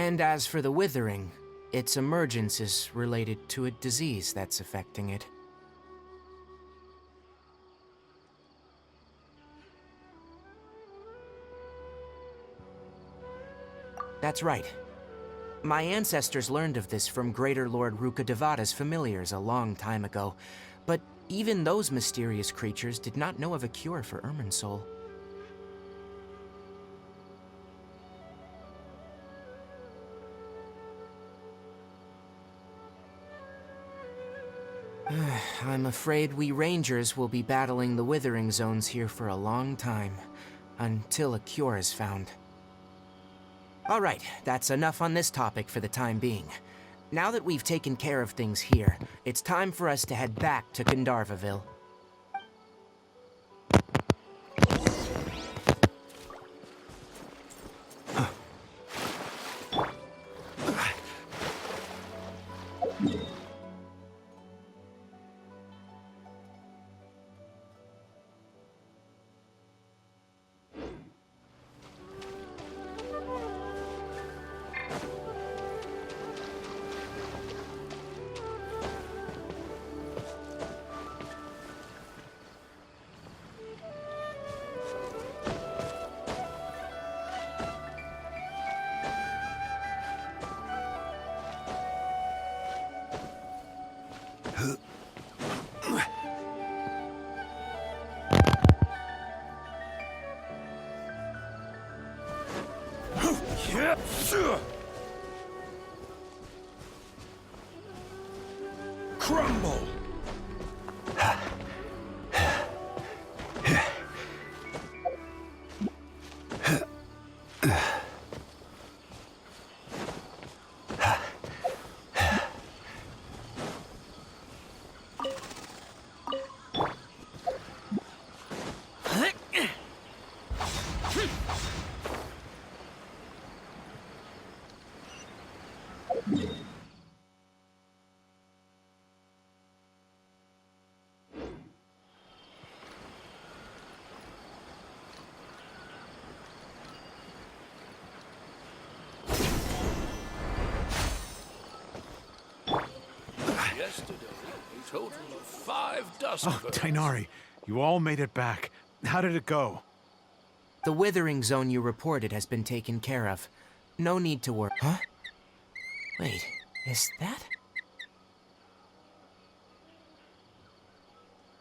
And as for the withering, its emergence is related to a disease that's affecting it. That's right. My ancestors learned of this from Greater Lord Rukkhadevata's familiars a long time ago, but even those mysterious creatures did not know of a cure for Irminsul. I'm afraid we Rangers will be battling the Withering Zones here for a long time, until a cure is found. Alright, that's enough on this topic for the time being. Now that we've taken care of things here, it's time for us to head back to Gandharvaville. Crumble! Yesterday, a total of 5 dust Oh, birds. Tainari, you all made it back. How did it go? The Withering Zone you reported has been taken care of. No need to worry. Huh? Wait, is that?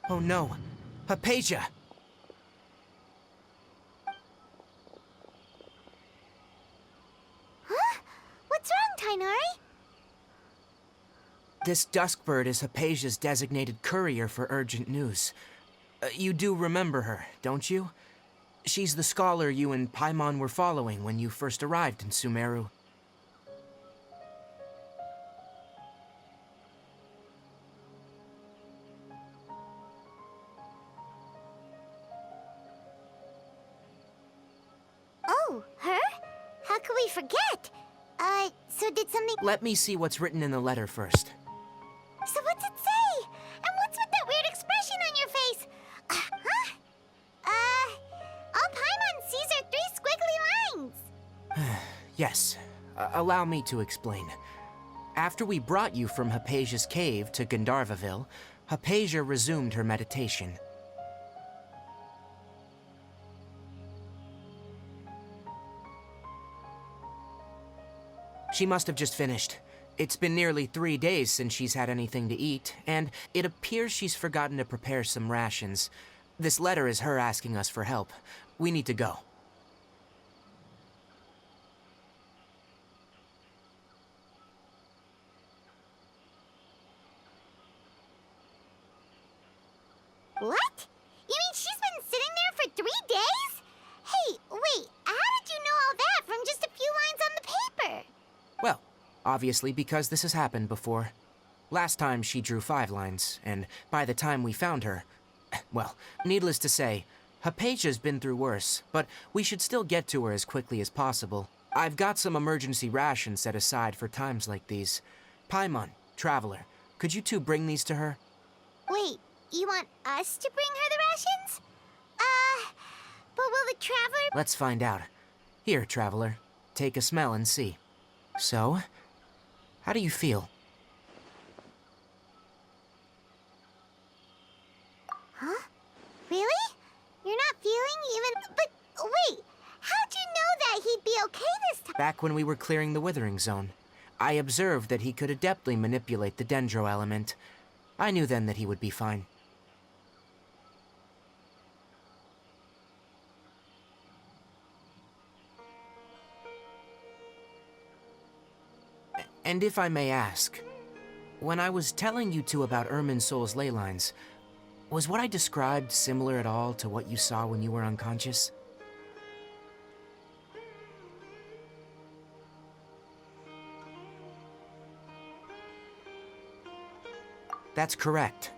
Oh no, Hypatia! Huh? What's wrong, Tainari? This Duskbird is Hypatia's designated courier for urgent news. You do remember her, don't you? She's the scholar you and Paimon were following when you first arrived in Sumeru. Oh, her? How could we forget? So did something... Let me see what's written in the letter first. So what's it say? And what's with that weird expression on your face? Huh? All Paimon sees are 3 squiggly lines. Yes, allow me to explain. After we brought you from Hypatia's cave to Gandharvaville, Hypatia resumed her meditation. She must have just finished. It's been nearly 3 days since she's had anything to eat, and it appears she's forgotten to prepare some rations. This letter is her asking us for help. We need to go. What? You mean she's been sitting there for 3 days? Hey, wait, how did you know all that from just a few lines on the paper? Well, obviously because this has happened before. Last time she drew 5 lines, and by the time we found her... Well, needless to say, Hypatia's been through worse, but we should still get to her as quickly as possible. I've got some emergency rations set aside for times like these. Paimon, Traveler, could you two bring these to her? Wait, you want us to bring her the rations? But will the Traveler... Let's find out. Here, Traveler, take a smell and see. So, how do you feel? Huh? Really? You're not feeling even... But wait, how'd you know that he'd be okay this time? Back when we were clearing the Withering Zone, I observed that he could adeptly manipulate the Dendro element. I knew then that he would be fine. And if I may ask, when I was telling you two about Irminsul's ley lines, was what I described similar at all to what you saw when you were unconscious? That's correct.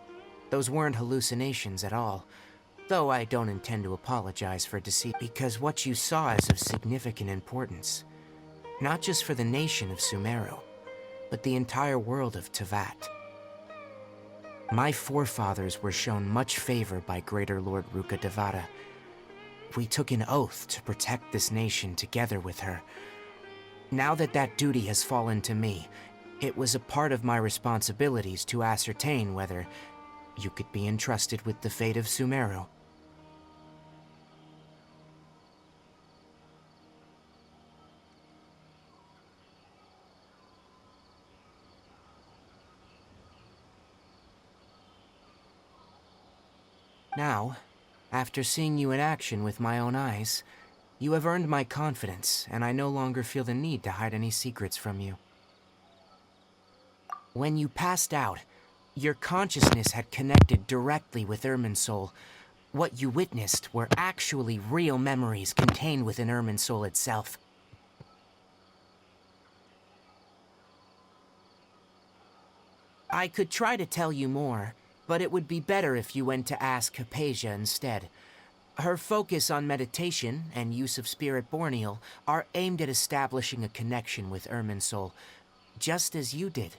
Those weren't hallucinations at all. Though I don't intend to apologize for deceit, because what you saw is of significant importance. Not just for the nation of Sumeru, but the entire world of Teyvat. My forefathers were shown much favor by Greater Lord Ruka Devata. We took an oath to protect this nation together with her. Now that that duty has fallen to me, it was a part of my responsibilities to ascertain whether you could be entrusted with the fate of Sumeru. Now, after seeing you in action with my own eyes, you have earned my confidence, and I no longer feel the need to hide any secrets from you. When you passed out, your consciousness had connected directly with Irminsul. What you witnessed were actually real memories contained within Irminsul itself. I could try to tell you more, but it would be better if you went to ask Hypatia instead. Her focus on meditation and use of Spirit Borneal are aimed at establishing a connection with Irminsul, just as you did.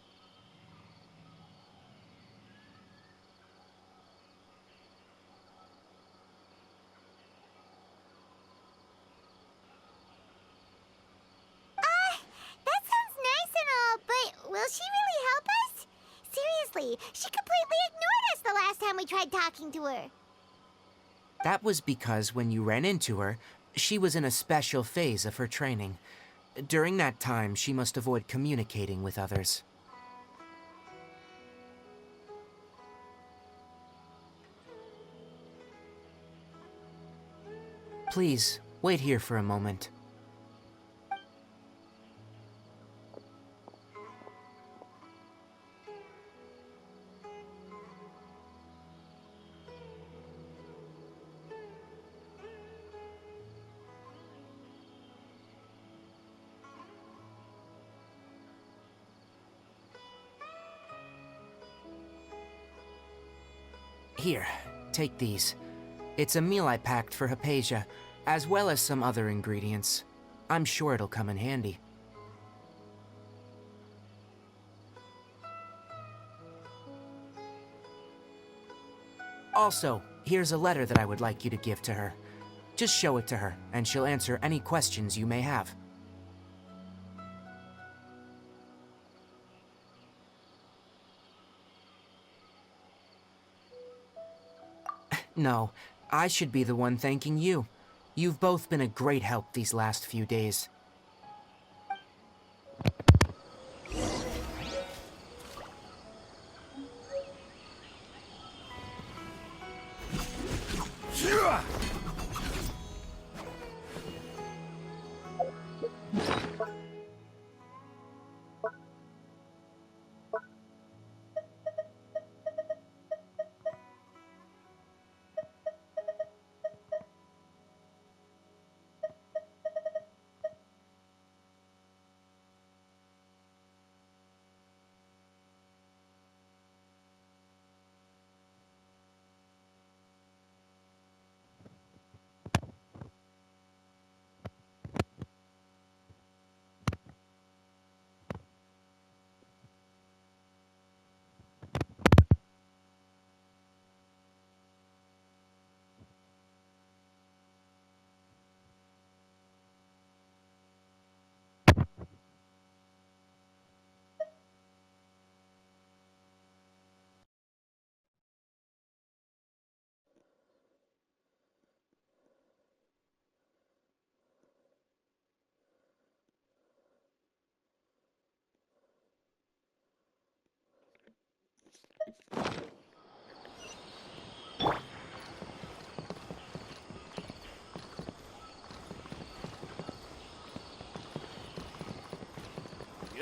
That sounds nice and all, but will she really help us? Seriously, she completely ignored us the last time we tried talking to her. That was because when you ran into her, she was in a special phase of her training. During that time, she must avoid communicating with others. Please, wait here for a moment. Here, take these. It's a meal I packed for Hypatia, as well as some other ingredients. I'm sure it'll come in handy. Also, here's a letter that I would like you to give to her. Just show it to her, and she'll answer any questions you may have. No, I should be the one thanking you. You've both been a great help these last few days.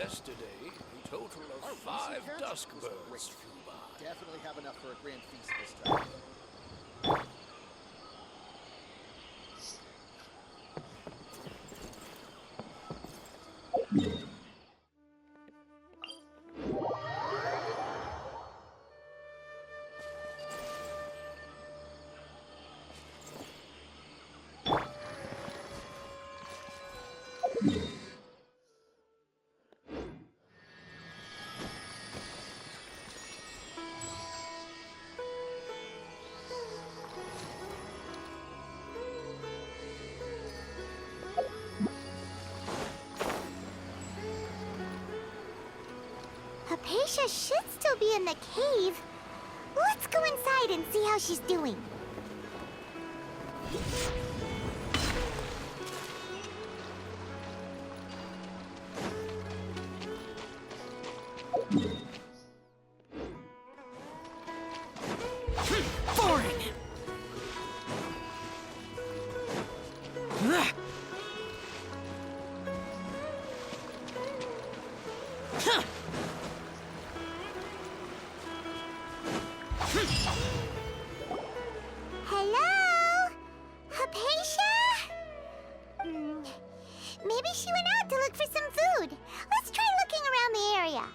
Yesterday, a total of 5 dusk birds flew by. Definitely have enough for a grand feast this time. Hypatia should still be in the cave. Let's go inside and see how she's doing. Hello? Hypatia? Maybe she went out to look for some food. Let's try looking around the area.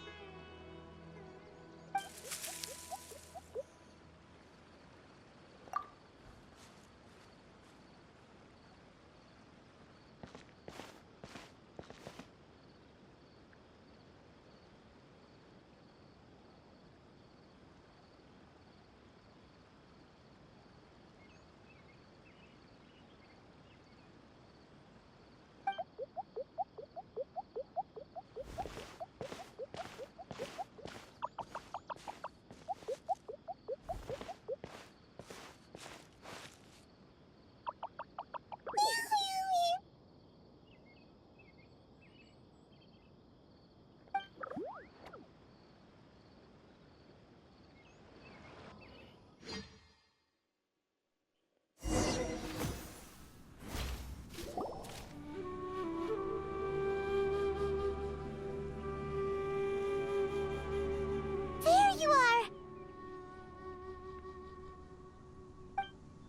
There you are!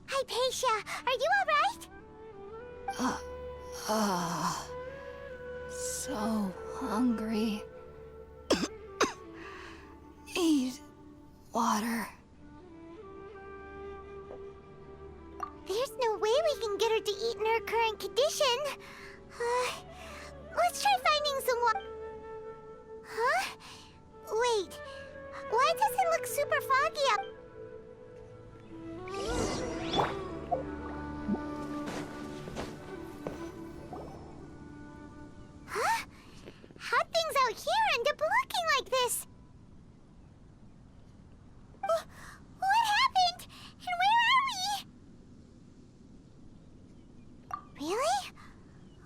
Hypatia, are you alright? So hungry. Need water. There's no way we can get her to eat in her current condition. Let's try finding some water. Huh? Wait, why does it look super foggy up? Huh? How'd things out here end up looking like this? What happened? And where are we? Really?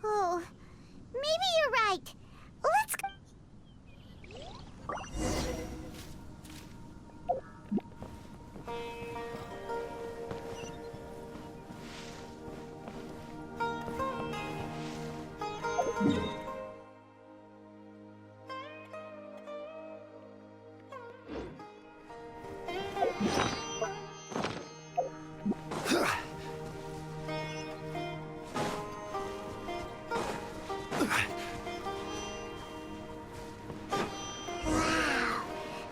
Oh, maybe you're right. Let's go. Wow,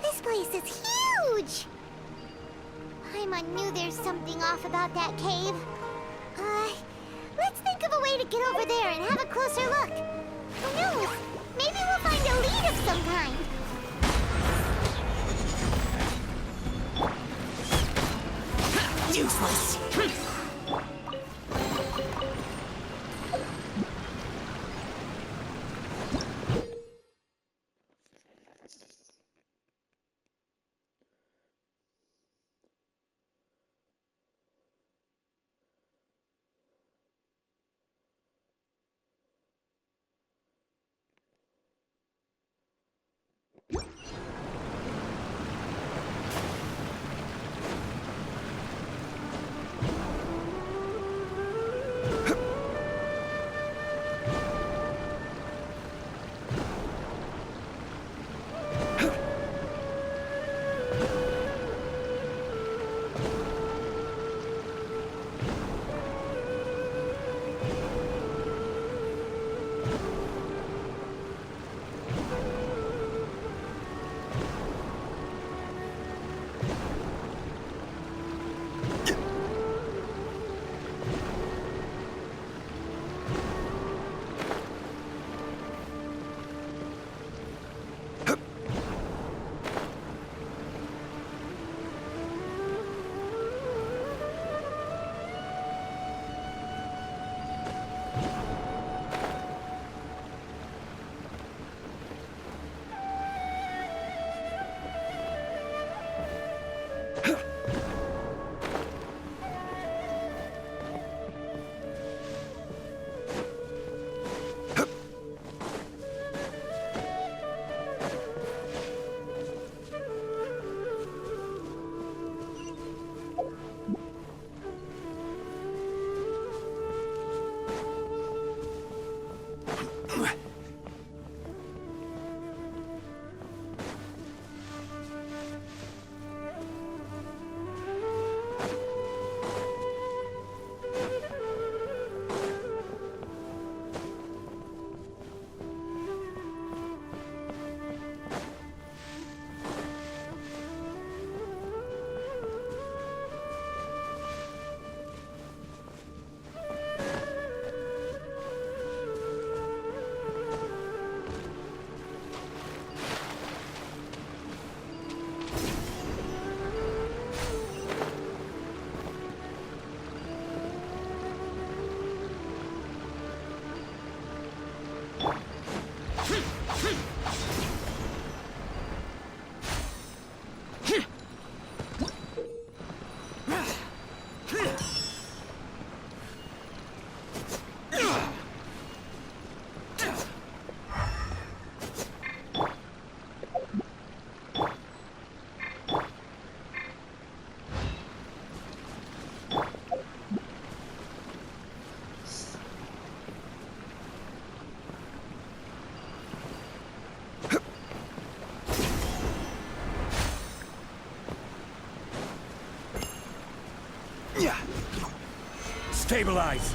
this place is huge! Paimon knew there's something off about that cave. Let's think of a way to get over there and have a closer look. Who knows? Maybe we'll find a lead of some kind. Useless. Stabilize!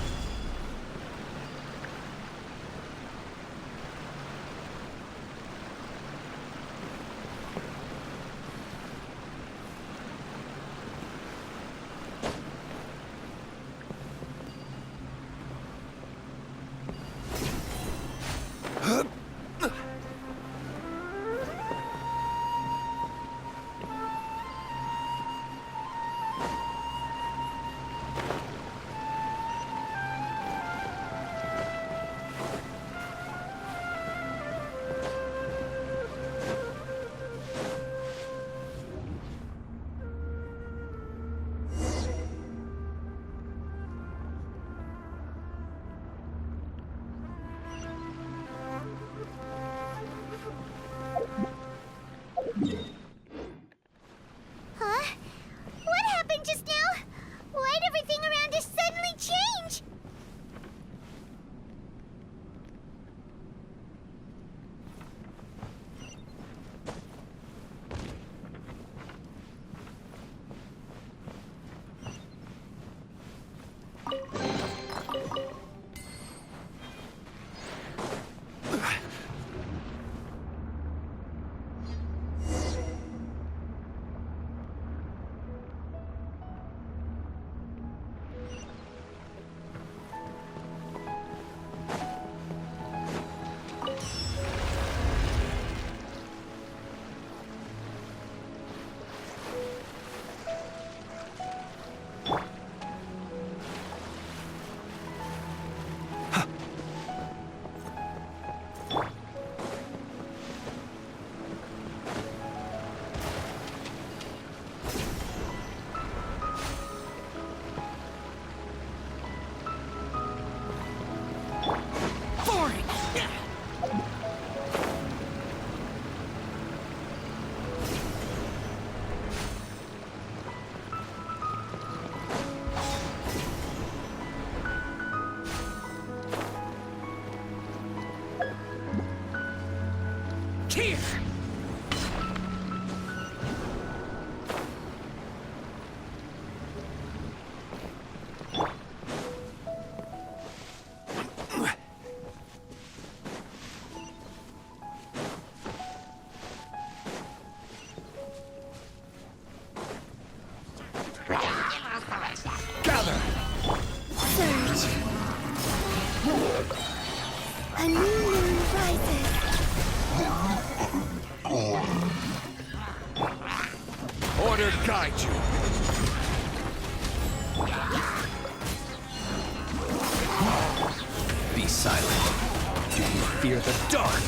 water guide you. Be silent. Do you fear the dark?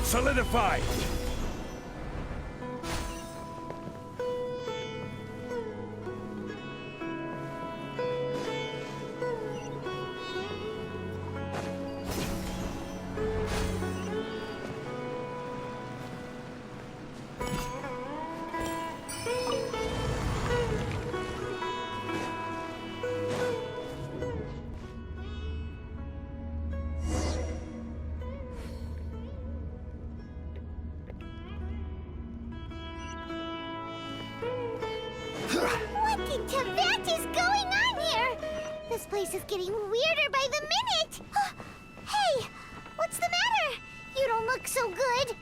Solidify! What in Tibet is going on here? This place is getting weirder by the minute. Hey, what's the matter? You don't look so good.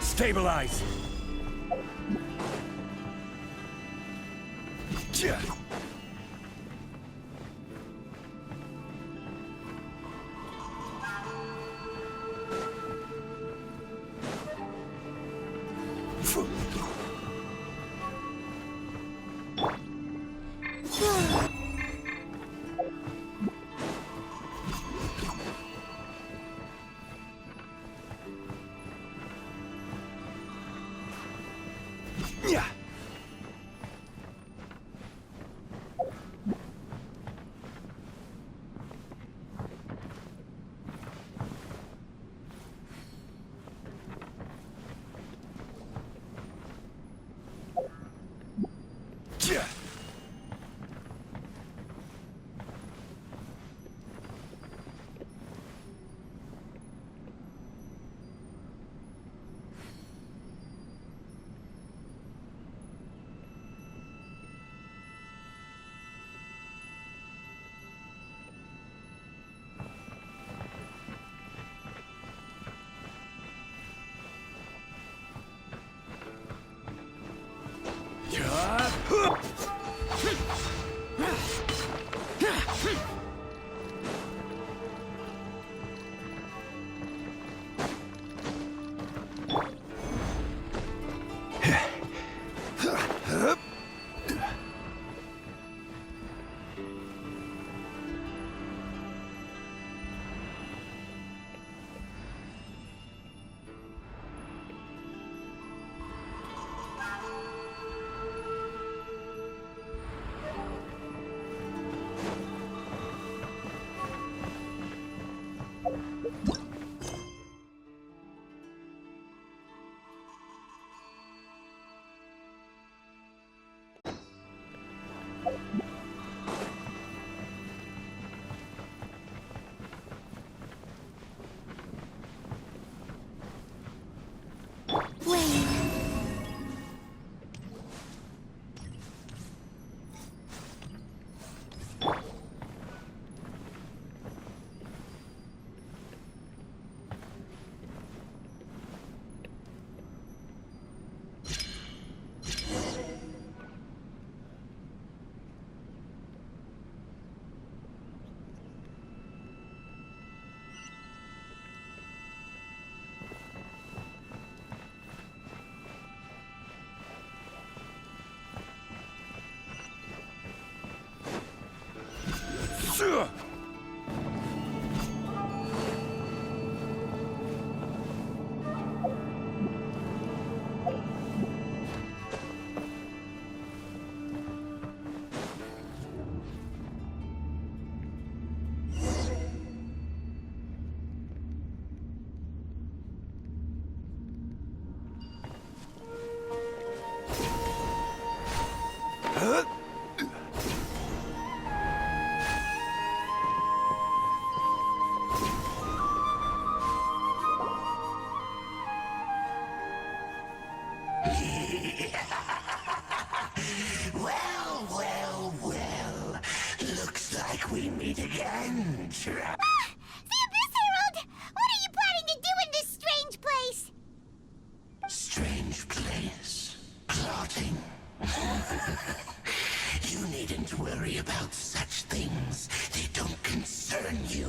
Stabilize! Yeah.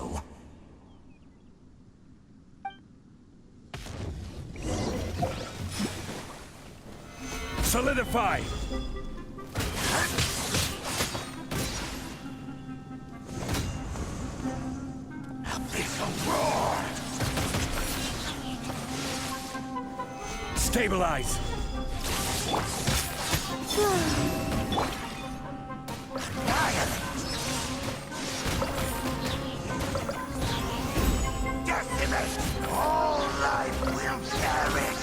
you. Solidify! Abyssal roar! Stabilize! Decimate! All life will perish!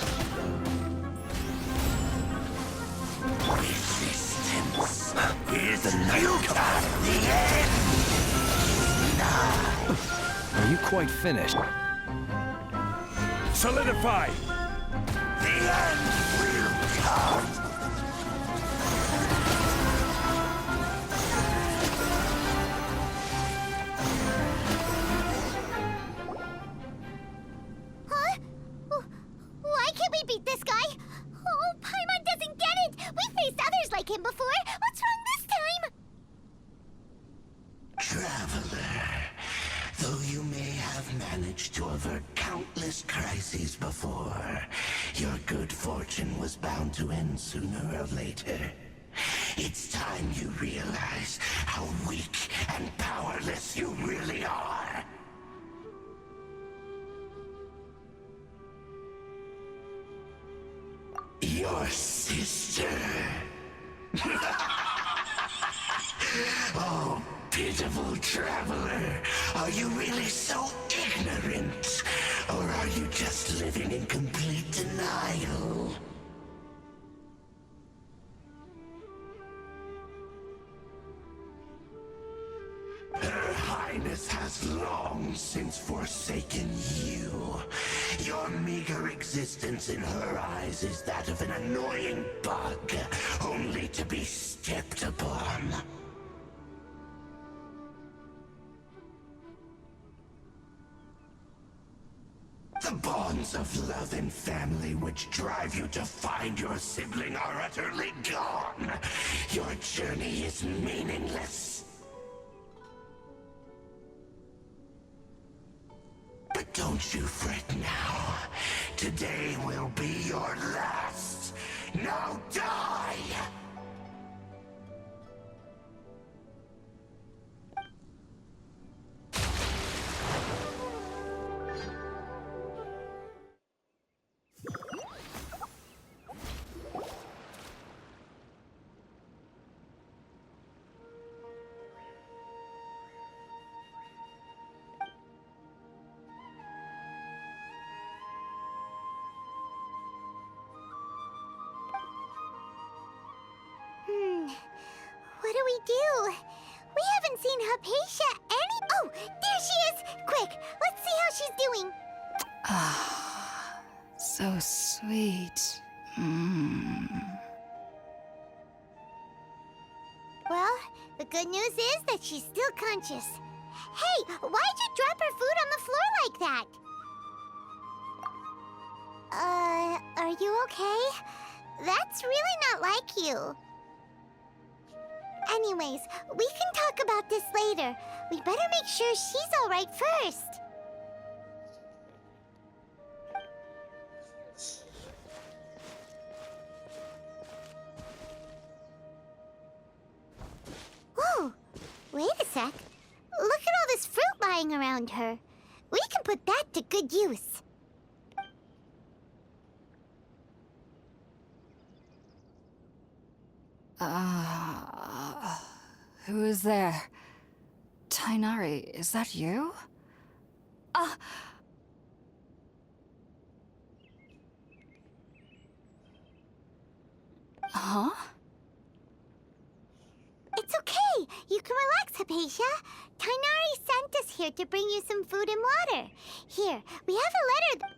Resistance is the the end! Are you quite finished? Solidify! The end will come! Huh? Why can't we beat this guy? Oh, Paimon doesn't get it! We faced others like him before! What's wrong this time? Traveler, though you may have managed to avert countless crises before, your good fortune was bound to end sooner or later. It's time you realize how weak and powerless you really are. Your sister. Oh, pitiful traveler. Are you really so ignorant? Or are you just living in complete denial? Her Highness has long since forsaken you. Your meager existence in her eyes is that of an annoying bug, only to be stepped upon. The bonds of love and family which drive you to find your sibling are utterly gone. Your journey is meaningless. But don't you fret now. Today will be your last. Now die! What do we do? We haven't seen Hypatia any— Oh, there she is! Quick, let's see how she's doing. So sweet. Well, the good news is that she's still conscious. Hey, why'd you drop her food on the floor like that? Are you okay? That's really not like you. Anyways, we can talk about this later. We better make sure she's all right first. Whoa, wait a sec. Look at all this fruit lying around her. We can put that to good use. Who is there? Tainari, is that you? Huh? It's okay. You can relax, Hypatia. Tainari sent us here to bring you some food and water. Here, we have a letter.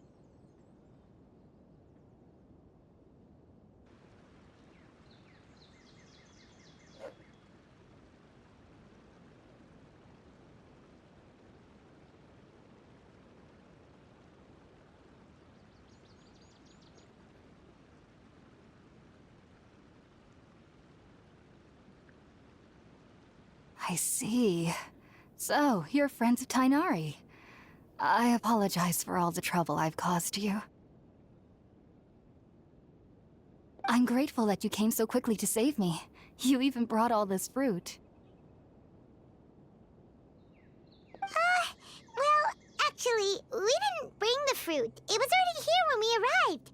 I see. So, you're friends of Tainari. I apologize for all the trouble I've caused you. I'm grateful that you came so quickly to save me. You even brought all this fruit. Well, actually, we didn't bring the fruit. It was already here when we arrived.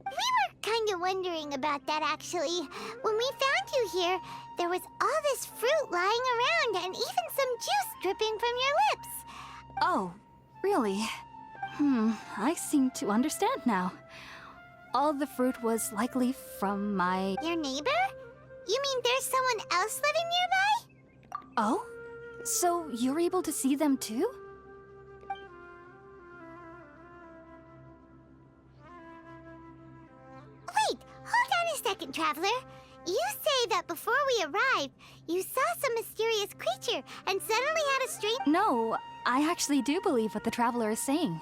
We were kind of wondering about that, actually. When we found you here, there was all this fruit lying around and even some juice dripping from your lips. Oh, really? I seem to understand now. All the fruit was likely from my... Your neighbor? You mean there's someone else living nearby? Oh? So you're able to see them too? Wait, hold on a second, Traveler. You say that before we arrived, you saw some mysterious creature and suddenly had a strange... No, I actually do believe what the Traveler is saying.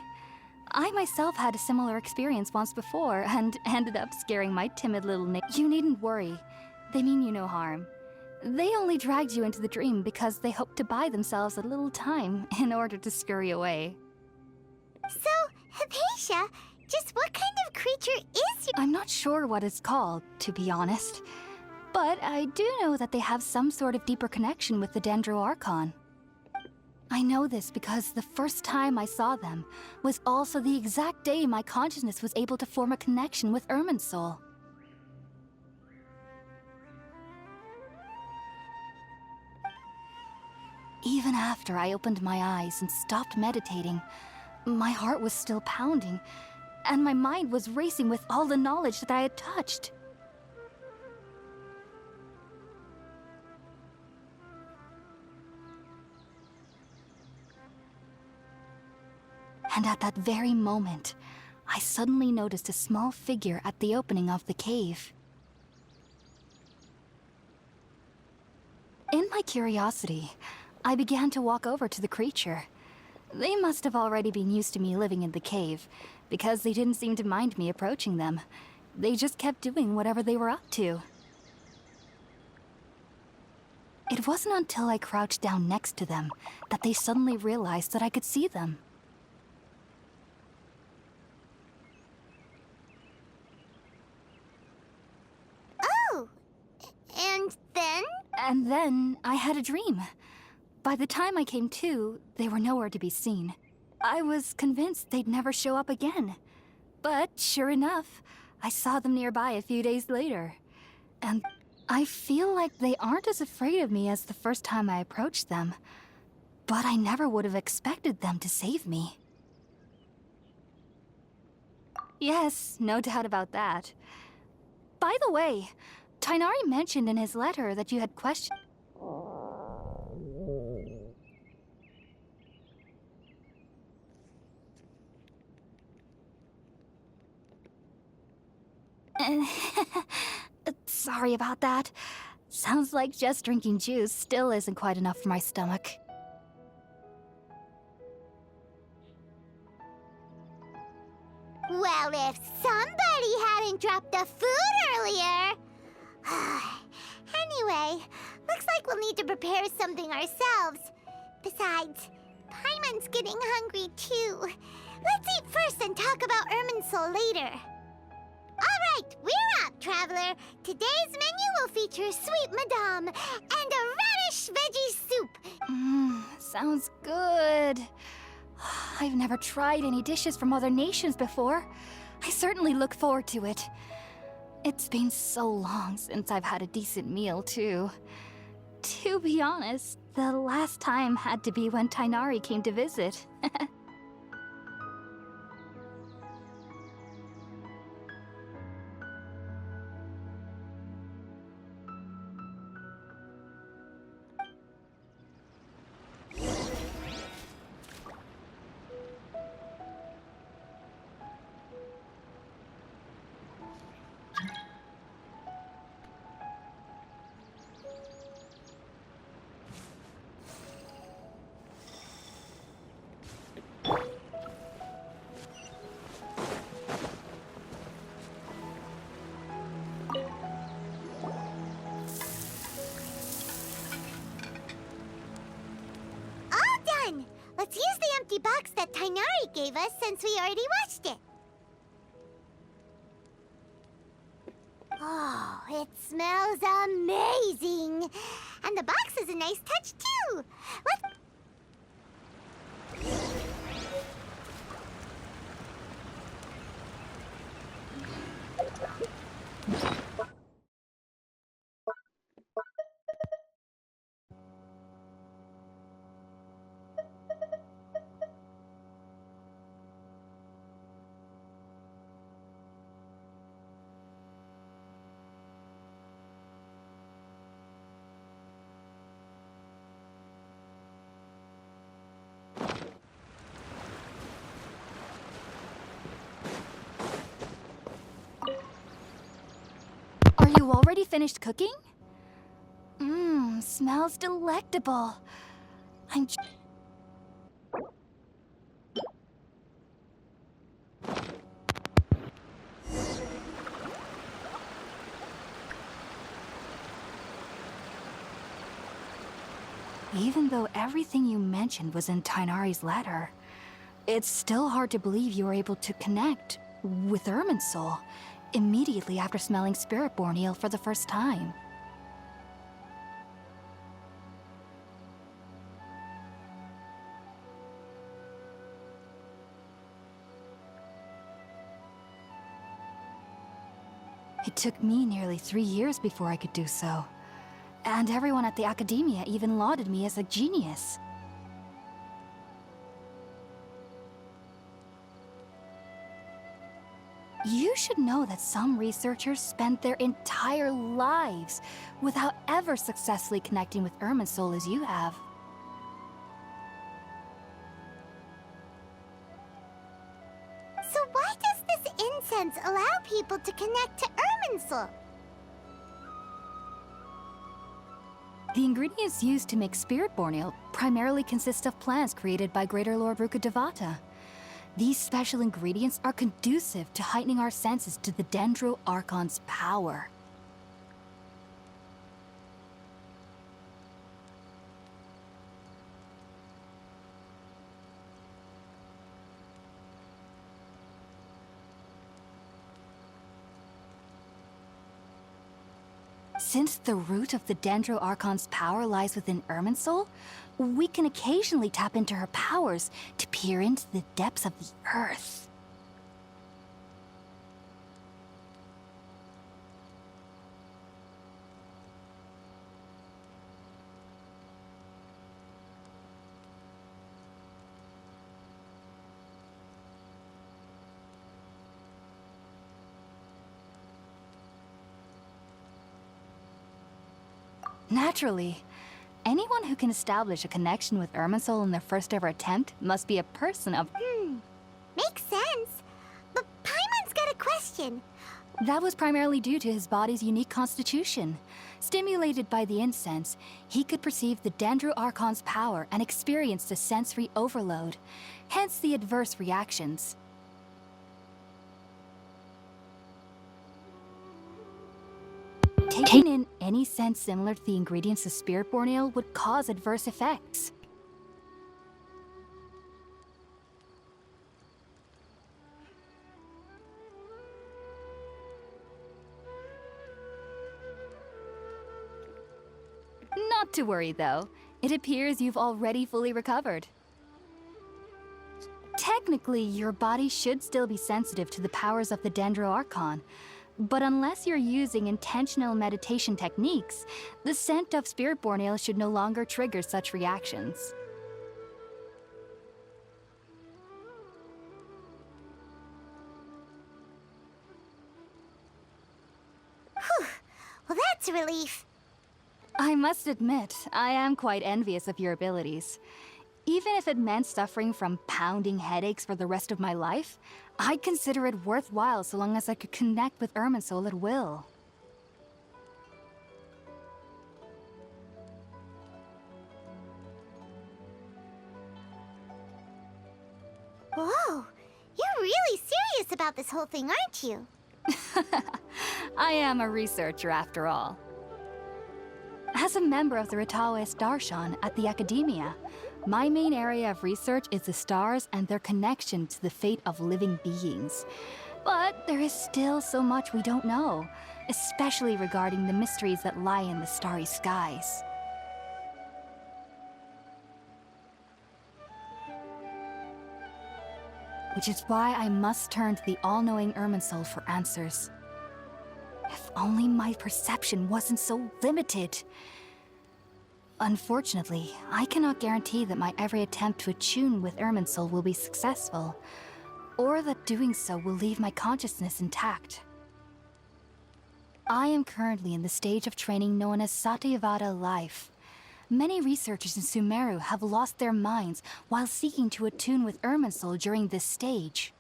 I myself had a similar experience once before and ended up scaring my timid little You needn't worry. They mean you no harm. They only dragged you into the dream because they hoped to buy themselves a little time in order to scurry away. So, Hypatia, just what kind of creature is your... I'm not sure what it's called, to be honest. But I do know that they have some sort of deeper connection with the Dendro Archon. I know this because the first time I saw them was also the exact day my consciousness was able to form a connection with Irminsul. Even after I opened my eyes and stopped meditating, my heart was still pounding, and my mind was racing with all the knowledge that I had touched. And at that very moment, I suddenly noticed a small figure at the opening of the cave. In my curiosity, I began to walk over to the creature. They must have already been used to me living in the cave, because they didn't seem to mind me approaching them. They just kept doing whatever they were up to. It wasn't until I crouched down next to them that they suddenly realized that I could see them. Oh! And then? And then I had a dream. By the time I came to, they were nowhere to be seen. I was convinced they'd never show up again. But sure enough, I saw them nearby a few days later. And I feel like they aren't as afraid of me as the first time I approached them. But I never would have expected them to save me. Yes, no doubt about that. By the way, Tainari mentioned in his letter that you had questioned... Sorry about that. Sounds like just drinking juice still isn't quite enough for my stomach. Well, if somebody hadn't dropped the food earlier... Anyway, looks like we'll need to prepare something ourselves. Besides, Paimon's getting hungry too. Let's eat first and talk about Irminsul later. Alright, we're up, Traveler. Today's menu will feature sweet madame and a radish veggie soup. Sounds good. I've never tried any dishes from other nations before. I certainly look forward to it. It's been so long since I've had a decent meal, too. To be honest, the last time had to be when Tainari came to visit. Let's use the empty box that Tainari gave us since we already watched it. Oh, it smells amazing! And the box is a nice touch, too! Let's... Are you already finished cooking? Mmm, smells delectable. I'm... Even though everything you mentioned was in Tainari's letter, it's still hard to believe you were able to connect with Irminsul immediately after smelling Spirit-born eel for the first time. It took me nearly 3 years before I could do so. And everyone at the Academia even lauded me as a genius. You should know that some researchers spend their entire lives without ever successfully connecting with Irminsul as you have. So why does this incense allow people to connect to Irminsul? The ingredients used to make Spirit-born ale primarily consist of plants created by Greater Lord Rukkhadevata. These special ingredients are conducive to heightening our senses to the Dendro Archon's power. Since the root of the Dendro Archon's power lies within Irminsul, we can occasionally tap into her powers to peer into the depths of the earth. Naturally. Anyone who can establish a connection with Irminsul in their first ever attempt must be a person of... Makes sense. But Paimon's got a question. That was primarily due to his body's unique constitution. Stimulated by the incense, he could perceive the Dendro Archon's power and experience the sensory overload, hence the adverse reactions. Taking in any scent similar to the ingredients of Spirit-born ale would cause adverse effects. Not to worry, though. It appears you've already fully recovered. Technically, your body should still be sensitive to the powers of the Dendro Archon, but unless you're using intentional meditation techniques, the scent of Spirit-born ale should no longer trigger such reactions. Whew. Well, that's a relief. I must admit, I am quite envious of your abilities. Even if it meant suffering from pounding headaches for the rest of my life, I'd consider it worthwhile so long as I could connect with Irminsul at will. Whoa, you're really serious about this whole thing, aren't you? I am a researcher after all. As a member of the Ritawe Darshan at the Academia, My main area of research is the stars and their connection to the fate of living beings. But there is still so much we don't know, especially regarding the mysteries that lie in the starry skies. Which is why I must turn to the all-knowing Irminsul for answers. If only my perception wasn't so limited. Unfortunately, I cannot guarantee that my every attempt to attune with Irminsul will be successful, or that doing so will leave my consciousness intact. I am currently in the stage of training known as Satyavada life. Many researchers in Sumeru have lost their minds while seeking to attune with Irminsul during this stage.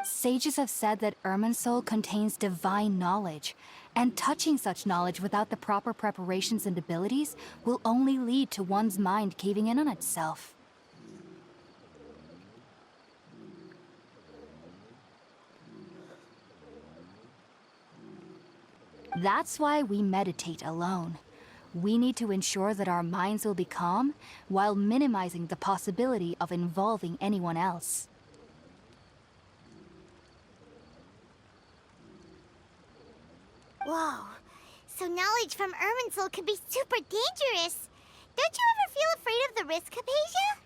Sages have said that Irminsul contains divine knowledge, and touching such knowledge without the proper preparations and abilities will only lead to one's mind caving in on itself. That's why we meditate alone. We need to ensure that our minds will be calm while minimizing the possibility of involving anyone else. Whoa. So knowledge from Irminsul could be super dangerous. Don't you ever feel afraid of the risk, Hypatia?